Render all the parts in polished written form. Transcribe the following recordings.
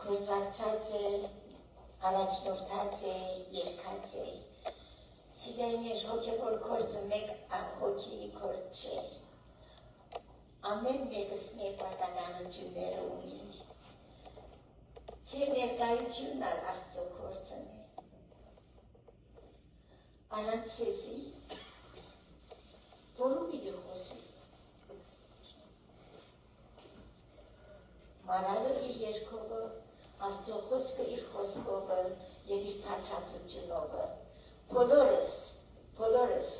Քրծակցած է, առաջնորդած է, երկած է, սիրայիներ հոգևոր գործը մեկ հոգի գործ չէ, ամեն մեկս մեր պատանանությունները ունի, ծեր ներկայությունն Աստծո գործն է, առանց սեզի, որու պիտի խոսի, Մարալը իր երկովը, Աստծո խոսքը իր խոսքովը և իր բացատրությունովը, բոլորս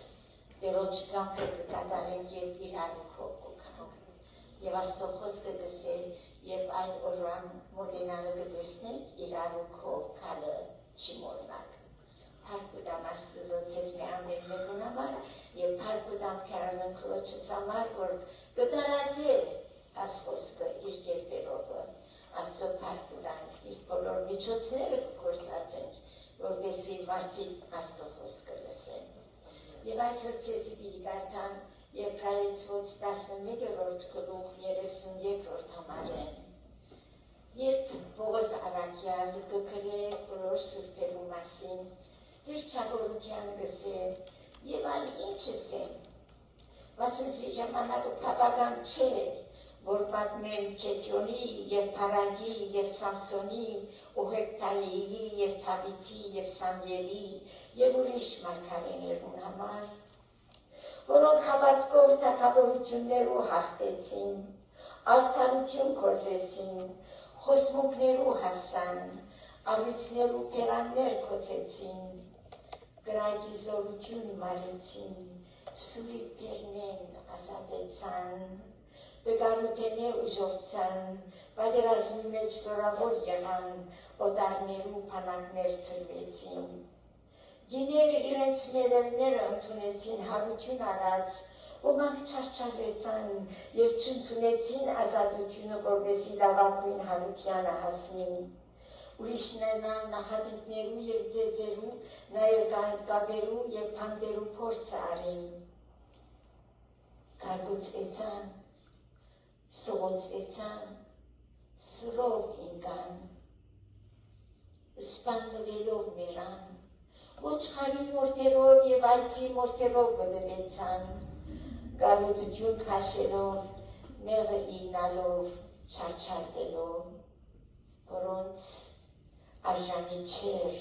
Տերոջ կամքը կկատարենք և իրարունքով կգանք և Աստծո խոսքը գսել և այդ օրվան մոտենալը կտեսնենք իրարունքով քալը չի մորնակ։ Փառք ուտամ Աստծոց մի ամեն մեկուն համար և փառք ուտամ Քարանն Քրոջս համար, որ կտարածե աս խոսքը իր կերպերովը, Աստծո փառք ուրանք, իր բոլոր միջոցները կգործածենք, որպեսզի մարդիկ Աստծո խոսքը լսեն։ Եվ այս հրցեսի պիտի կարդամ Եբրայեցիոց 11-րդ գլուխ 32-րդ համարեն։ Երբ Պողոս Արաքյալը կգրե բոլոր սուրբերու մասին, վերջավորության գսե, եւ այլ ինչս եմ, վասնզի ժամանակը բավական չէ, որ պատմեմ Քեթյոնի և Փարագի և Սամսոնի, Օհեբտալիի և Թավիթի և Սամյելի և ուրիշ մարգարեներուն համար, որոնք հավատքով թագավորություններու հաղթեցին, արդարություն գործեցին, խոսմունքներու հասան, առույցներու բերաններ կոծեցին, գրագի զորություն մարեցին, սուրի բերնեն ազատեցան, Բգարութենե ուժողցան, պատերազմի մեջ զորավոր եղան, օտարներու բանակներ ծրվեցին։ Գիները իրենց մերելները ընդունեցին հարություն արած, ոմանք չարչարվեցան և չընդունեցին ազատությունը, որպեսզի լավագույն հարությանը հասնին։ Ուրիշներն նախատինքներու և ձեծերու, նաև կապերու և փանդերու փորձը արին։ Կարգուցվեցան, սողոցվեցան, սրով ինկան, սպաննվելով մերան, ոչխարի մորթերով և այծի մորթերով բդվեցան, գալուտություն քաշելով, մեղը ինալով չարչարվելով, որոնց արժանի չէր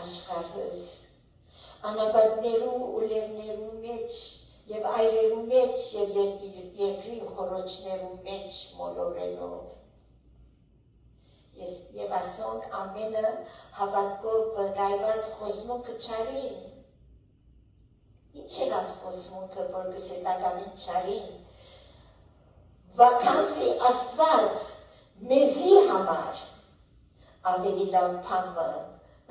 աշխարհս, անաբատներու ու լեռներու մեջ եւ այրերու մեջ եւ երկրի խորոչներու մեջ մոլորելով։ Եվ ասոնք ամենը հավատքով բգայված խոսմունքը չարին։ Ինչ էր այդ խոսմունքը, որ գսետականին չարին։ Վականսի Աստված մեզի համար ավելի լավ բանը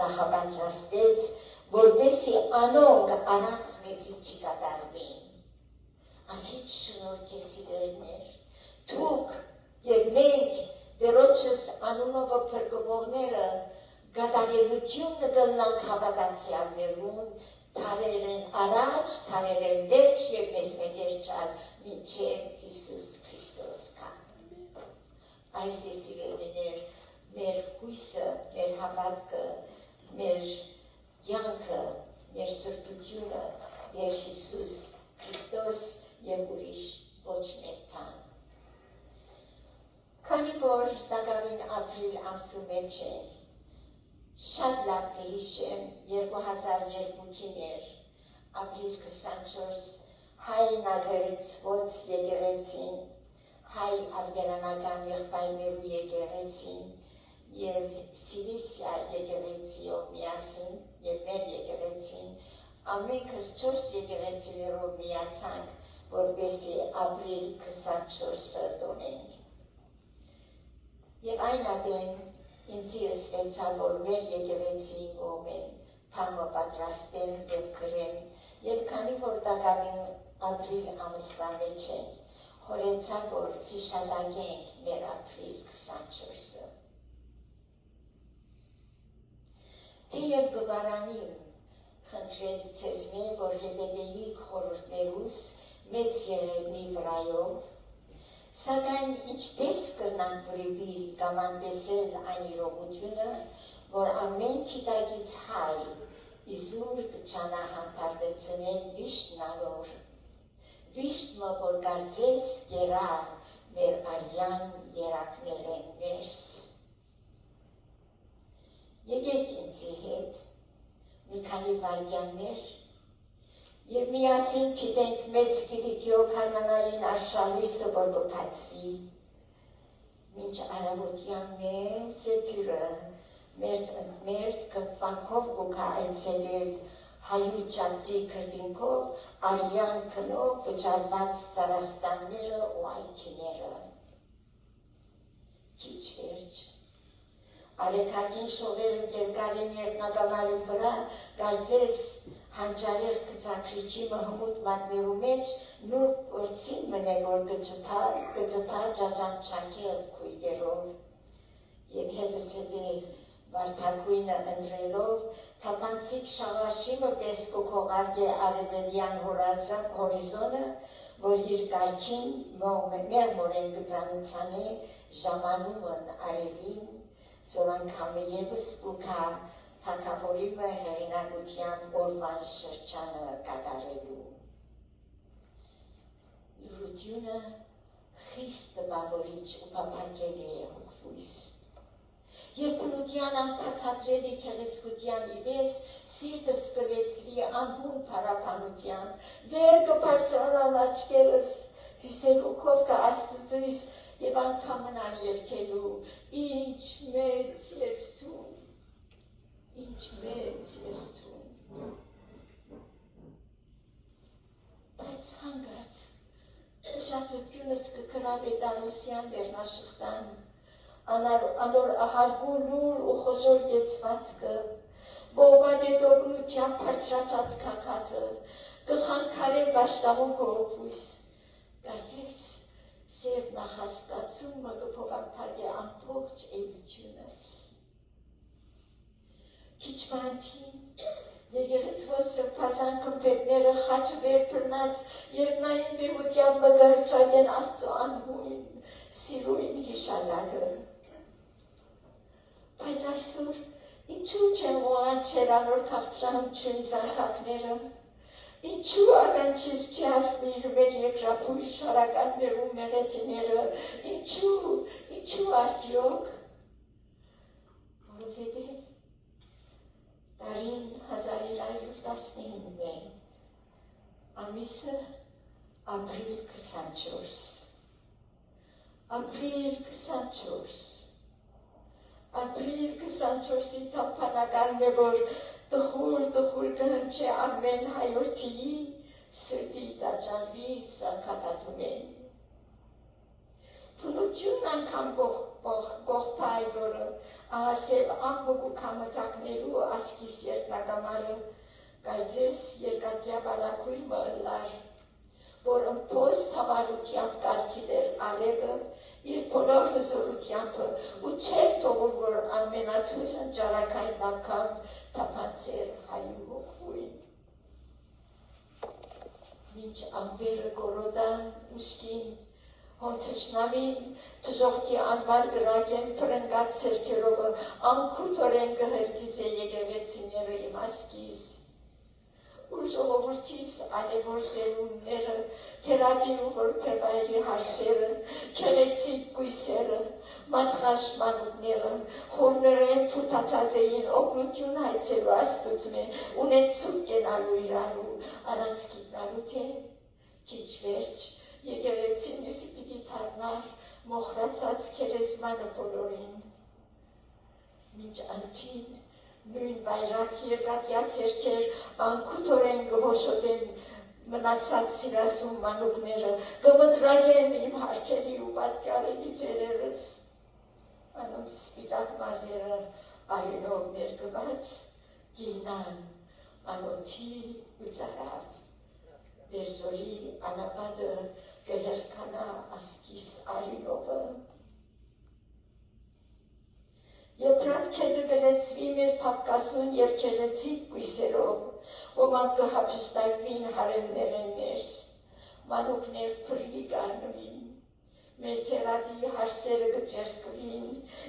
նախապատրաստեց, որպեսզի անոնք առանց մեզի չկատարվին։ Ասիչ շնորհք սիրելիներ, դուք եւ մենք Դերոջս անունով փրկվողները գադարելություն կգնանք հավատացյալներուն, թարերեն առաջ, թարերեն վերջ եւ մեզ մեջերչալ մինչեւ Հիսուս Քրիստոս կա։ Այս է սիրելիներ, մեր հույսը, մեր հավատքը, մեր յանքը, մեր սրբությունը Տեր Հիսուս Քրիստոս եւ ուրիշ ոչ մեկան։ Քանի որ դակավին ապրիլ ամսու մեջ են, շատ լավ կհիշեմ 2002-ին էր, ապրիլ 24 հայ նազարեթցվոց եկեղեցին, հայ արգերանական եղբայրներու եկեղեցին եւ Սիլիսիա եկեղեցիով միասին եւ մեր եկեղեցին, ամենքս 4 եկեղեցիներով միացանք, որպեսզի ապրիլ 24-ը տոնենք։ Եվ այն ատեն ինձի ըսվեցավ, որ մեր եկեղեցի կողմեն բանը պատրաստեմ եւ գրեմ, եւ քանի որ դակավին ապրիլ ամսվա մեջ են, խորեցավ, որ հիշատակենք մեր ապրիլ 24-ը։ Թեև գվարանին խնդրել ցեզ մե, որ հետևեիք խորհուրդներուս մեծ եղերնի վրայով, սակայն ինչպես կրնանք վրիբիլ կամ անդեսել այն իրողությունը, որ ամեն քիտագից հայ իզուր կչանա հանդարտեցնել վիշտնալոր, վիշտմը, որ կարծես գերա մեր արյան երակներ են ներս։ Եկեք ինձի հետ, մի քանի վարգյաններ, եւ միասին չիտենք մեծ Կիրիկի օքանանային արշալույսը, որ կփացվի, մինչ արավոտյան մեծ սեպյուրը, մերդ կպանքով գուկա այցելել հայու ճակտի կրդինքով, արյան կնով վճարված ծարաստանները ու այքիները։ Քիչ վերջ։ Ալեքագին շողերը երկարին երկնակամարի վրա, կարծես հանջարեղ կծակրիչի մհմուտ մատներու մեջ նուրբ որցին մնե, որ գծպա ճաջանչակել կույգերով և հետս հետի վարդակույնը ընդրելով, թապանցիկ շաղաշիմը պես կոքողարգ է արևելյան հորիզոնը, որ իր կարգին մեր մորեն գծանուցանի ժամանումն արևին, զորանքամը եվս կուկա թակավորիմը հեղինակության օրվան շրջանը կատարելու։ Լուրությունը խիստ տպավորիչ ու պապակելի է հոգվույս։ Եվ բնության անբացատրելի քեղեցկության իդես սիրտս կլեցվի անհուն փարապանության, վեր կբարձրանան աչքերս, հյուսերուքով կաստուծույս և անգամ մնալ երկելու, ինչ մեծ ես թուն, ինչ մեծ ես թուն։ Բայց հանգած, շատությունս կկրավ է Դանոսյան վերնաշղթան, անոր ահարգու լուր ու խոզոր գեցվածքը, բողբադետ օրգնության պարծրացած կակատը, կխանքարել բաշտավուն կողոպույս, կարծես սև նախաստացումը կփովանթակ է ամբողջ էլությունս։ Քիչ բանթին, եկեղեցվոս սրբազան կմպետները խաչը վեր պրնած, երկնային բեղության մգարցակ են աստծո անհույն, սիրույն հիշալագը։ Բայց այսօր ինչու չեն ողանչել անոր քաղցրահմչունի զանքակները, Ինչու առանցից չի հասնիր մեր երկրապույր շարականներում մեղեթիները, ինչու արդյոք, որովհետև տարին 1915 է, ամիսը ապրիլ 24, ապրիլ 24-ի թափանականն է, որ տխուր կհնչի ամեն հայորդիի սրտի տաճանվի սարքակատում են։ Փնությունն անգամ գողպայ, որը ահասև ամբոգուք համըթակներու ասկիս երկնակամարը կարծես երկատյա բարակույր մըլլար, որ ըմպոստ համարությամբ կարգիլեր արևը իր բոլոր հզորությամբ ու չեր թողում, որ ամենաթույզն ճարակային անգամ թափանցեր հայու հոգվույն։ Մինչ ամբերը գորոդան ուշկին, հոն թշնամին թժողքի անմար գրագեն պրնգած սերքերովը անքութորեն գհրգիզ է եկեղեցիները իմ ասկիս, ու ժողովրդիս արևոր զերունները, թերադին ու որպևայրի հարսերը, քեղեցիկ կույսերը, մատխաշ մանուկները, խորներեն թութացած էին օգնություն հայցելու աստուծմե, ունեցուկ կենալու իրարու, առանց գիտնալու թե, քիչ վերջ, եկեղեցին դիսի պիտի թարնար, մոխրացած քերեզմանը բոլորին, մինչ անչին, նույն բայրակ երկատյա ցերքեր անքութորեն գհոշոտեն մնացած սիրասում մանուկները գմտրագեն իմ հարկերի ու պատկարելի ձերերս անոնց սպիտակ մազերը արյունով ներգված գինան անոթի ու ծարավ դերզորի անապատը գհերքանա ասկիս արյունովը Եփրատ քեդը գլեցվի մեր փապկասուն և քեղեցիկ կույսերով, ոմանք կհափշտակվին հարեմներեն ներս, մանուկներ փրլի գարնվին, մեր թերադի հարսերը գճեղկվին,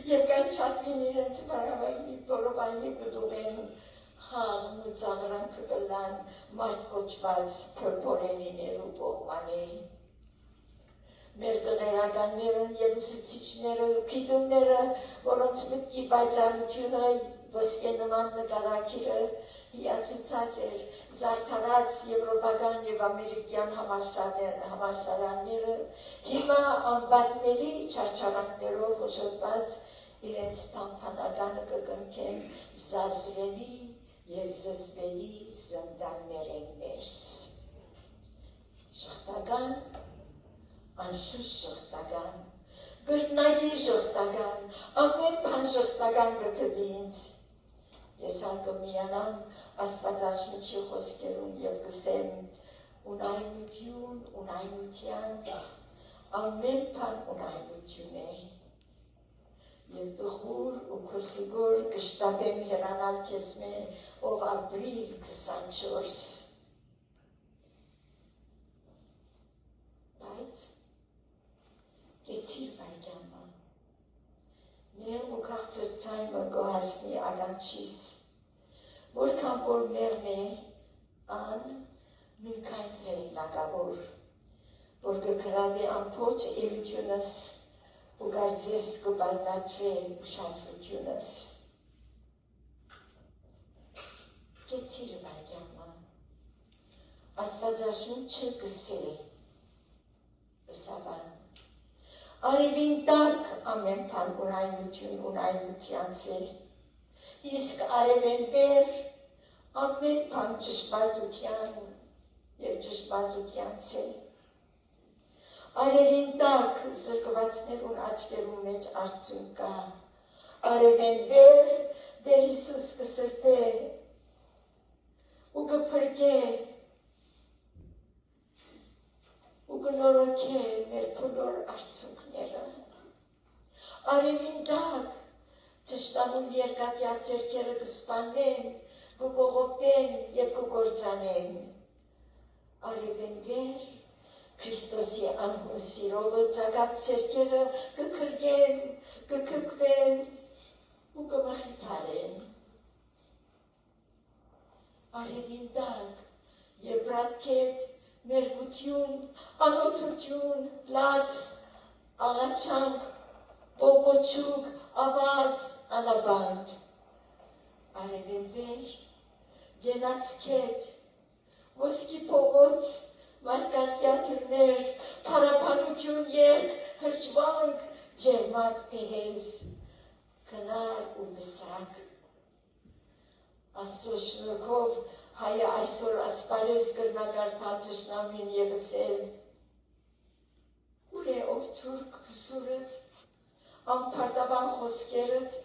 և կանչատվին իրենց վարավայնի որովայնի գդուղեն, խաղն ու ծաղրանքը գլան մարդ կոչված փրփորենիներու կողմանի։ Մեր գղերականներն և ուսուցիչները, պիտումները, որոնց մտքի բայցարությունը ոսկե նման նկարակիրը հիացուցած էր, զարդարած եվրոպական և ամերիկյան համալսարանները, հիմա անբատմելի չարչարանքներով հոշոտված իրենց տամփանականը կգնքեն զազրելի և զզվելի զնդաններ են ներս։ Շղթական անշուշ շղթական, գրտնագի շղթական, ամեն բան շղթական գտվի ինձ։ Ես անկմիանամ աստվածաշնչի խոսքերում և գսեմ ունայնություն, ունայնությանց, ամեն բան ունայնություն է։ Եվ տխուր ու քրխիգոր կշտապեմ հերանալ քեզ մե ով ապրիլ 24։ Բայց Կեցիր վայգյամը, մեր ու կաղցր ծայմը գոհասնի ագանչիս, որքան որ մերն է ան նույնքայն հերինակավոր, որ կգրավի ամփոչ էությունս ու գարձես կբարդատրե ուշադրությունս։ Կեցիր վայգյամը, աստվածաշունչը գսե, ըսավան, Արևին տակ ամեն բան ունայնությանց է, իսկ արևեն վեր ամեն բան ճշմարտության և ճշմարտությանց է։ Արևին տակ զրկվածներուն աչքերու մեջ արցուն կա, արևեն վեր Տեր Հիսուս կսրբե ու կփրկե ու կնորոգե մեր բոլոր արցունքները։ Արևին տակ թշնամուն երկաթյա ձեռքերը կսպանեն, կկողոպտեն և կգործանեն։ Արևեն վեր Քրիստոսի անհուն սիրովը ծագած ձեռքերը կքրկեն, կքքվեն ու կմխիթարեն։ Արևին տակ Եբրայ Արատքետ, մերգություն, անոթություն, լաց, աղաչանք, բոբոչուկ, ավազ, անաբանդ, արևելվեր, գենացքետ, ոսկի փողոց, մարգարտյաթրներ, փարափանություն երկ, հրճվանք, ջերմակ պեհեզ, կնար ու լսակ, Աստծո շնորհքով հայը այսօր ասպարեզ կրնագարթալ թշնամին ևս էլ։ Ուր է ով թուրք կուսուրդ, ամպարտաբան խոսքերդ,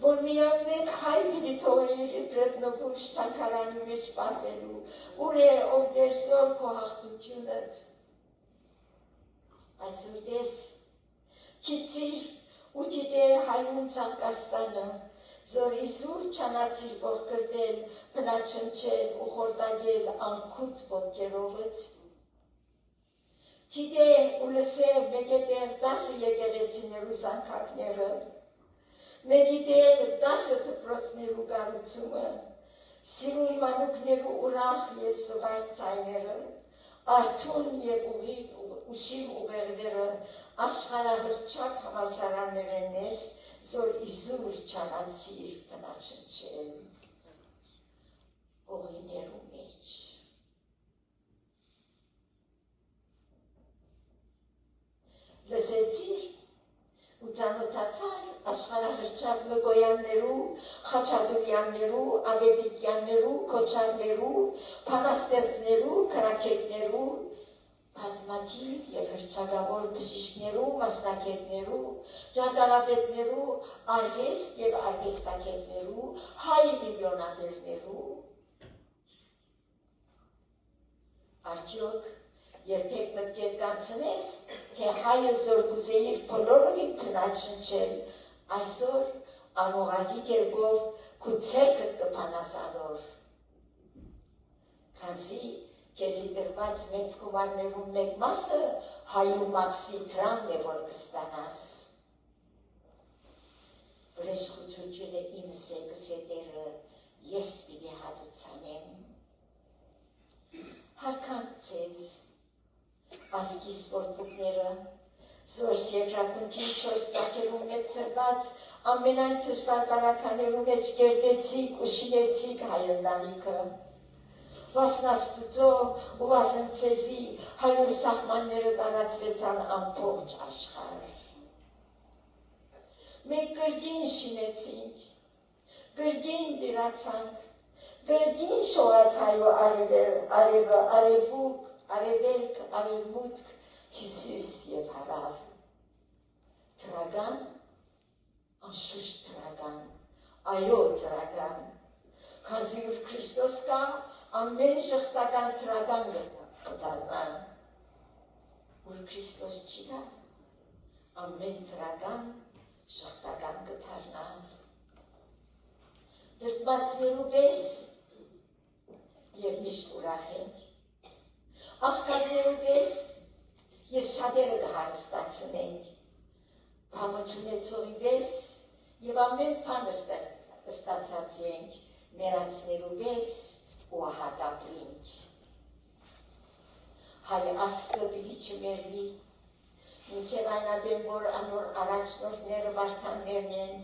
որ միայն մեկ հայ պիտի թողեիր իբրև նոբուշ թանկարանի մեջ պահվելու, ուր է ով դերսոր քո հաղթությունդ։ Այսօր դես, քիծիր ու դիտեր հայուն ցանկաստանը, Zor izur çanatsir borkırdel, pınaçınçel, uxordagel, ankut bodgerovet. Tide ulesev megeder dası yegeretsinler uzankaknere. Megidel dası tıprosneru garutsumu. Sinul manukneru urah yesu vartsaynere. Artun yev uşim ubervere. Aşkara hırçak hamasaranlerenler. Zor izur çanatsir pınaçınçel, oğineru meç. Լսեցիր ու ծանոթացար աշխարհահռչակ մգոյաններու, խաչատուրյաններու, ավետիկյաններու, քոչարներու, փանաստեղծներու, քրակետներու, բազմաթիվ եւ հռչակավոր բժիշկներու, մասնակետներու, ճարտարապետներու, արհեստ եւ արհեստագետներու, հայ միլիոնատերներու։ Արդյոք երբեք մտքեր կանցնես, թե հայը զոր կուզեիր բոլորովին փնաչնչել, այսօր անողագի կերպով քու ցերկդ կփանաս անոր։ Քանզի Քեզի դրված մեծ կուվարներում մեկ մասը հայու մաքսի տրամն է, որ կստանաս։ Վրեժխուցությունը իմ սեգսետերը ես պիտի հատուցանեմ։ Հարկանք ձեզ, ասկի սպորտուկները, զոր երկրակունքին չորս ծակերում մեծ ծրված, ամենայն թշվար բարականերում մեջ գերդեցիք ու շինեցիք հայընդանիքը։ Վասնաստուծո ու վասնցեզի հայուն սահմանները տարածվեցան ամբողջ աշխարհ։ Մենք կրկին շինեցինք, կրկին դրացանք, կրկին շոյաց հայու արևելք, արևմուտք, հյուսիս և հարավ։ Թրագան, անշուշտ թրագան, այո թրագան, քանզի որ Քրիստոս կա, ամեն շղթական թրագան կդառնան, որ Քրիստոս չի գա, ամեն թրագան շղթական կդառնան։ Դրդվածներու պես և միշտ ուրախ ենք, աղքատներու պես և շատերը կհարստացնենք, բամոչունեցողի պես և ամեն բան ստացած ենք, մերացներու պես ու ահատապրինք։ Հայ ասկը պիտի չմերվի, մինչև այնադեմ, որ անոր առաջնորդները վարդաններն են,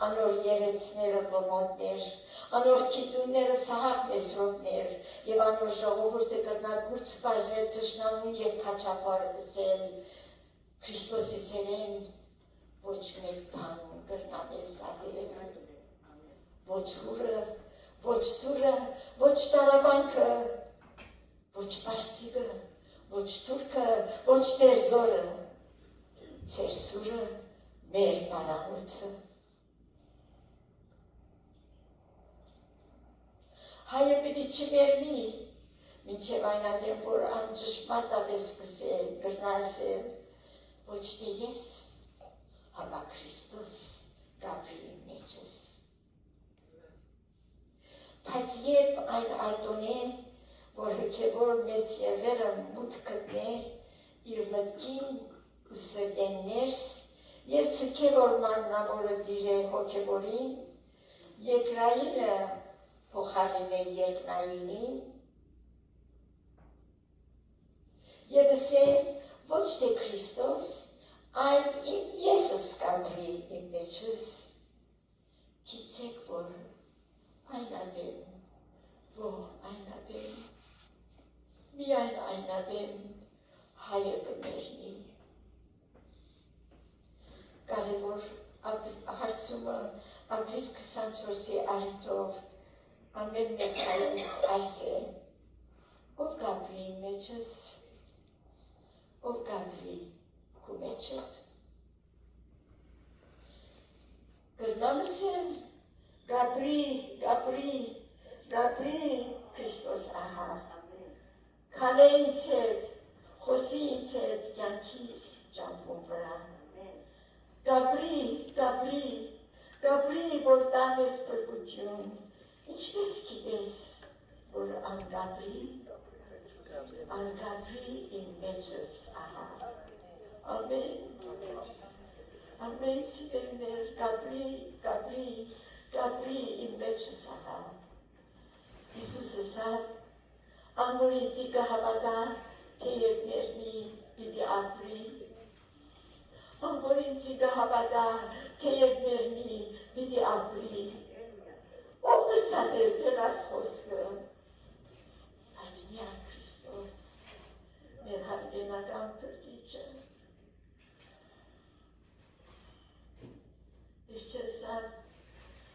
անոր երեցները բոմոններ, անոր քիտունները սահակ մեսրոտներ, և անոր ժողովուրդը կրնագուրց բաժներ թշնամուն և քաչապարսել, Քրիստոսի սերեն, ոչ մեկ բան կրնամես ադել, ոչ հուրը, ոչ սուրը, ոչ տարավանքը, ոչ պարսիկը, ոչ թուրքը, ոչ տերզորը, ծեր սուրը, մեր պարամուրցը։ Հայը պիտի չմերնի, մինչև այնադեմ, որ անճշմարտապես սկսել, կրնասել, ոչ թե ես, համա Քրիստոս գաբրի մեջս։ Բայց երբ այն արտոնե, որ հոգևոր մեծ եղերը մութ գտնե, իր մտքին ու սրտեն ներս, և ցկե որ մարմնավորը դիրե հոգևորին, երկրայինը փոխարինե երկնայինին, Եվ ասել, ոչ թե Քրիստոս, այլ իմ Եսուս կապրի իմ մեջս, գիտեք, որ այնադեմ, որ այնադեմ, միայն այնադեմ հայը կմերնի։ Կարևոր հարցումը ապրիլ 24-ի առիթով ամեն մեկ հայից այս է, ով կապրի իմ մեջս, ով կապրի քո մեջդ։ Կրնամսեն, գապրի Քրիստոս ահա, քանե ինձ հետ, խոսի ինձ հետ կյանքից ճամփուն վրա։ Գապրի, որ տամ ես փրկություն, ինչպես գիտես, որ անգապրի իմ մեջս ահա։ Ամեն սիրելիներ, գապրի իմ մեջս ահա։ Հիսուսը ասավ, ամոր ինձի կհավատա, թեև մեռնի պիտի ապրի։ Ամոր ինձի կհավատա, թեև մեռնի պիտի ապրի։ Ով գրծած է սրած խոսքը, բայց միայն Քրիստոս, մեր հավիտենական փրկիչը։ Վերջերս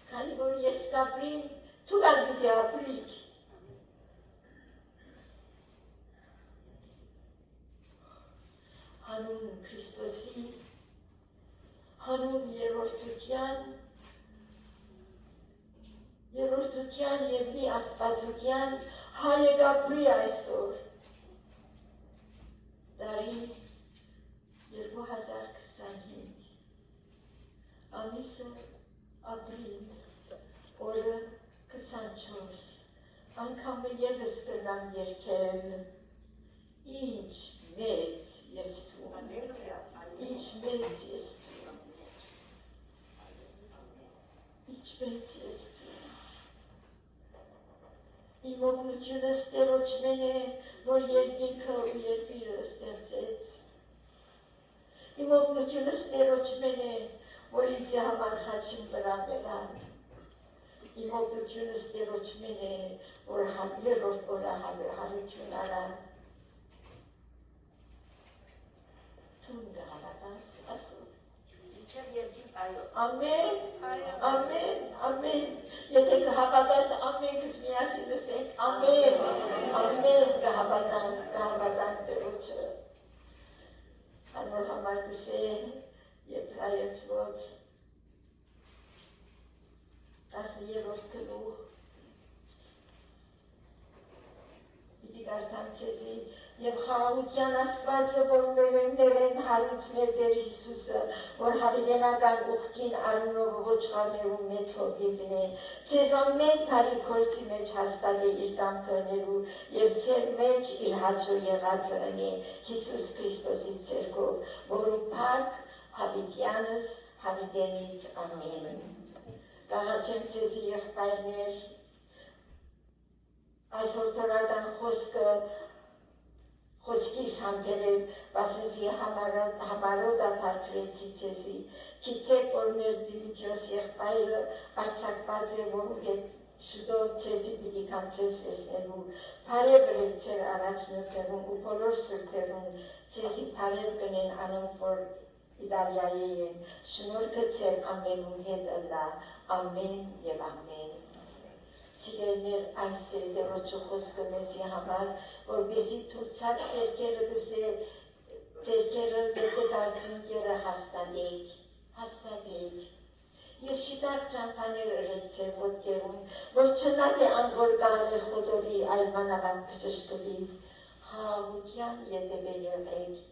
քանի որ ես կապրիմ, դու գալ պիտի ապրիք։ Հանուն Քրիստոսի, հանուն երրորդության և մի աստվածության հայը կապրի այսօր։ Դարի 2025, ամիսը ապրիլ, օրը 24, անգամը ևս կնամ երգել, ինչ մեծ ես թում, ինչ մեծ ես թում, ինչ մեծ ես թում։ Իմ օգնությունս Տերոջ մեն է, որ երկինքը ու երկիրը ստեղծեց։ Իմ օգնությունս Տերոջ մեն է, որ ինձ համար խաչին վրա մերան։ Իմ օգնությունս Տերոջ մեն է, որ երրորդ օրը հարություն արան։ Թուն կհավատաս ասում։ Ամեն, ամեն, ամեն, եթե կհավատաս ամենքս միասին ասենք, ամեն, ամեն կհավատան Տերոջը։ Անոր համար կսեն և հայեցված 10-րդ գլուխ պիտի կարդամ ցեզի և խաղաղության Աստվածը, որ ներեն հարույց մեր Տեր Հիսուսը, որ հավիտենական ուխտին արունով ոչխարներու մեծ հոգիվն է, ցեզ ամեն բարի գործի մեջ հաստատ է իր կամքներու և ցեր մեջ իր հաճո եղածը ընի Հիսուս Քրիստոսի ցերկով, որու փառք հավիտյանս հավիտենից ամեն։ Կաղաչեմ ցեզի եղբայրներ, այս հորդորական խոսքիս համբերել, բասեզի համարոդա պարքրեցի ցեզի, գիտեք, որ մեր Դիմիտրիոս եղբայրը արձակված է, որու հետ շուտով ցեզի պիտի կանցես լեսնելու, բարև լեք ցեր առաջնորդներուն ու բոլոր սրբերուն, ցեզի բարև կնեն անոնք, որ Իտալիայի են, շնորհքը ցեր ամենուն հետ ըլլա, ամեն և ամեն։ Սիրելիներ, այս է Տերոջը խոսքը մեզի համար, որպեսզի թուրքցած ձերքերը դեպի արդյունքերը հաստատեք։ Ես շիտակ ճամփաներ ըրեք ձեր ոտքերուն, որ չնա թե անգոր գալը խոտորի այլմանավանդ փրշկվի, խաղաղության ետևե եղեք,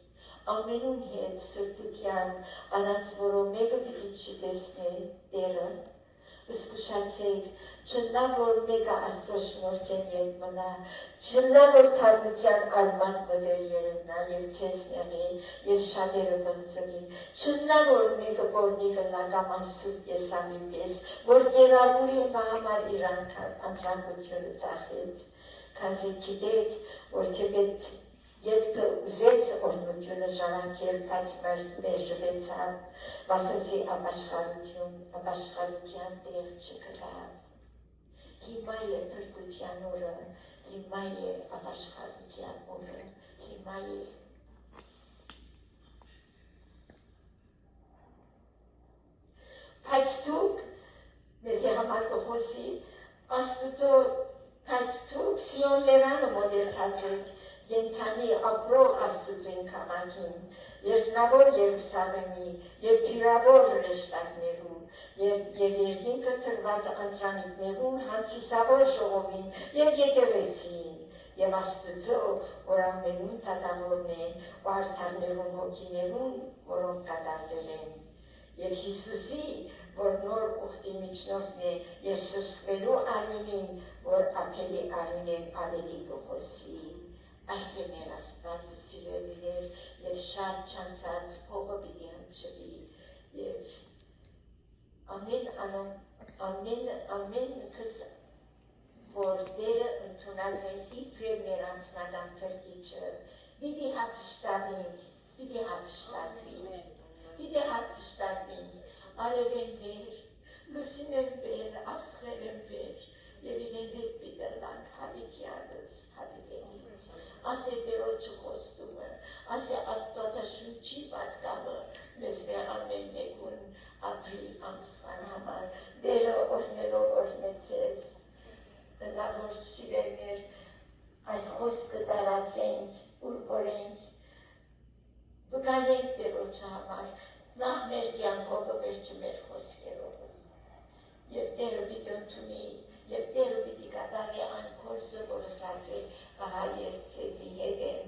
ամենուն հետ սրբության, անանց որով մեկը պիտի չտեսնե Տերը, զգուշացեք, չնա որ մեկը Աստծո շնորհքեն երբ մնա, չնա որ թարմության արմատ մտեր երևնա և ցես նեղի և շատերը բլծվի, չնա որ մեկը բորնի կլա կամ անսուրբ եսամի պես, որ գերավուրի նա համար իր անդրանկությունը ծախեց, քանզի գիտեք, որ թեպետ Ետքը ուզեց օրնությունը ժառանգել, բայց մերժվեցավ, վասնզի ապաշխարության տեղ չգտավ։ Հիմա է փրկության օրը, հիմա է ապաշխարության օրը, հիմա է բայց դուք մեզի համար կխոսի Աստուծո բայց դուք Սիոն լերանը մոտեցած եք Ենթանի ապրող Աստուծոյն քաղաքին, երկնավոր Երուսաղեմի և փիրավոր հրեշտակներու և երկինքը թրված անդրանիկներուն հանդիսավոր ժողովին և եկեղեցին և Աստուծո որ ամենուն թագավորն է ու արդարներուն հոգիներուն որոնք կատարվել են և Հիսուսի որ նոր ուխտի միջնորդն է և սսկվելու արյունին որ ափելի արյունեն ավելի կխոսի Այս է մեր Աստվածը սիրելիներ և շատ չանցած փողը պիտի հնչվի և ամեն կս որ Տերը ընդունած է իբրև մեր անձնական փրկիչը պիտի հափշտակվի արևեն վեր, լուսինեն վեր, աստղերեն վեր և իրեն հետ պիտի լանք հավիտյանս, հավիտենից ասե Տերոջը խոստումը, ասե Աստվածաշունչի պատկամը մեզ ամեն մեկուն ապրիլ ամսվան համար Տերը օրհնելով օրհնեցեց նա որ սիրելներ այս խոսքը տարածենք, ուրգորենք վկայենք Տերոջը համար նախ մեր կյանքով վերջը մեր խոսքերով և Տերը պիտի ընդունի և Տերը պիտի կատարի այն փորձը որ ասած է ահա ես ցեզի հետ եմ